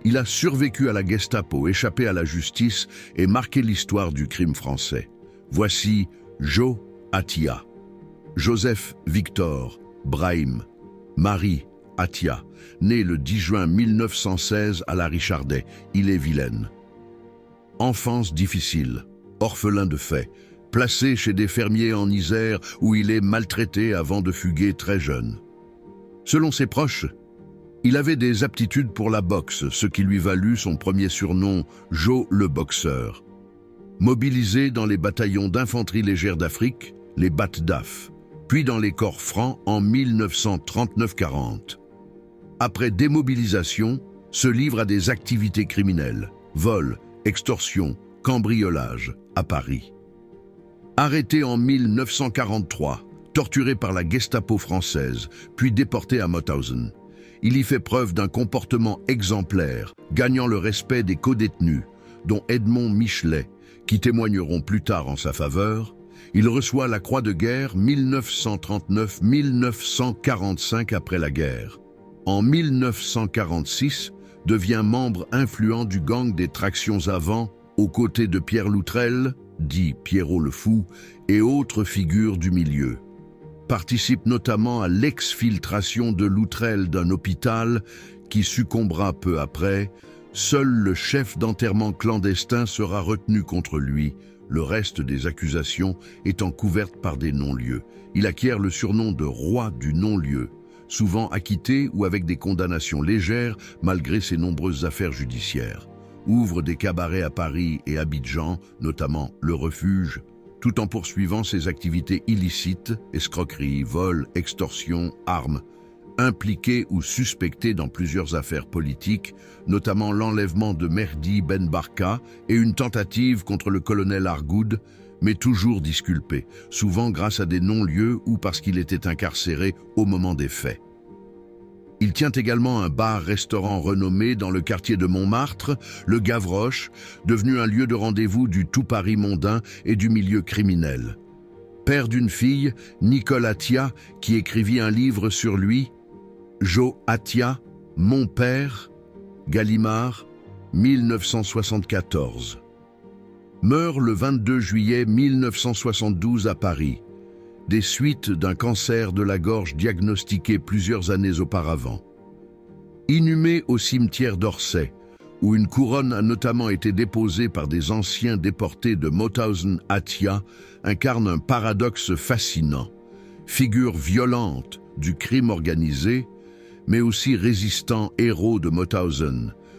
Il a survécu à la Gestapo, échappé à la justice et marqué l'histoire du crime français. Voici Joe Attia, Joseph Victor Brahim, Marie Attia, né le 10 juin 1916 à la Richardet, Ille-et-Vilaine. Enfance difficile, orphelin de fait, placé chez des fermiers en Isère où il est maltraité avant de fuguer très jeune. Selon ses proches, il avait des aptitudes pour la boxe, ce qui lui valut son premier surnom, Joe le Boxeur. Mobilisé dans les bataillons d'infanterie légère d'Afrique, les BATDAF, puis dans les corps francs en 1939-40. Après démobilisation, se livre à des activités criminelles, vol, extorsion, cambriolage à Paris. Arrêté en 1943, torturé par la Gestapo française, puis déporté à Mauthausen. Il y fait preuve d'un comportement exemplaire, gagnant le respect des codétenus, dont Edmond Michelet, qui témoigneront plus tard en sa faveur. Il reçoit la Croix de guerre 1939-1945 après la guerre. En 1946, devient membre influent du gang des tractions avant, aux côtés de Pierre Loutrel, dit Pierrot le Fou, et autres figures du milieu. Participe notamment à l'exfiltration de Loutrel d'un hôpital qui succombera peu après. Seul le chef d'enterrement clandestin sera retenu contre lui, le reste des accusations étant couvertes par des non-lieux. Il acquiert le surnom de roi du non-lieu, souvent acquitté ou avec des condamnations légères malgré ses nombreuses affaires judiciaires. Ouvre des cabarets à Paris et Abidjan, notamment Le Refuge, tout en poursuivant ses activités illicites, escroquerie, vol, extorsion, armes, impliqué ou suspecté dans plusieurs affaires politiques, notamment l'enlèvement de Mehdi Ben Barka et une tentative contre le colonel Argoud, mais toujours disculpé, souvent grâce à des non-lieux ou parce qu'il était incarcéré au moment des faits. Il tient également un bar-restaurant renommé dans le quartier de Montmartre, le Gavroche, devenu un lieu de rendez-vous du tout Paris mondain et du milieu criminel. Père d'une fille, Nicole Attia, qui écrivit un livre sur lui, Joe Attia, Mon père, Gallimard, 1974. Meurt le 22 juillet 1972 à Paris, des suites d'un cancer de la gorge diagnostiqué plusieurs années auparavant. Inhumé au cimetière d'Orsay, où une couronne a notamment été déposée par des anciens déportés de Mauthausen-Attia, incarne un paradoxe fascinant. Figure violente du crime organisé, mais aussi résistant héros de Mauthausen,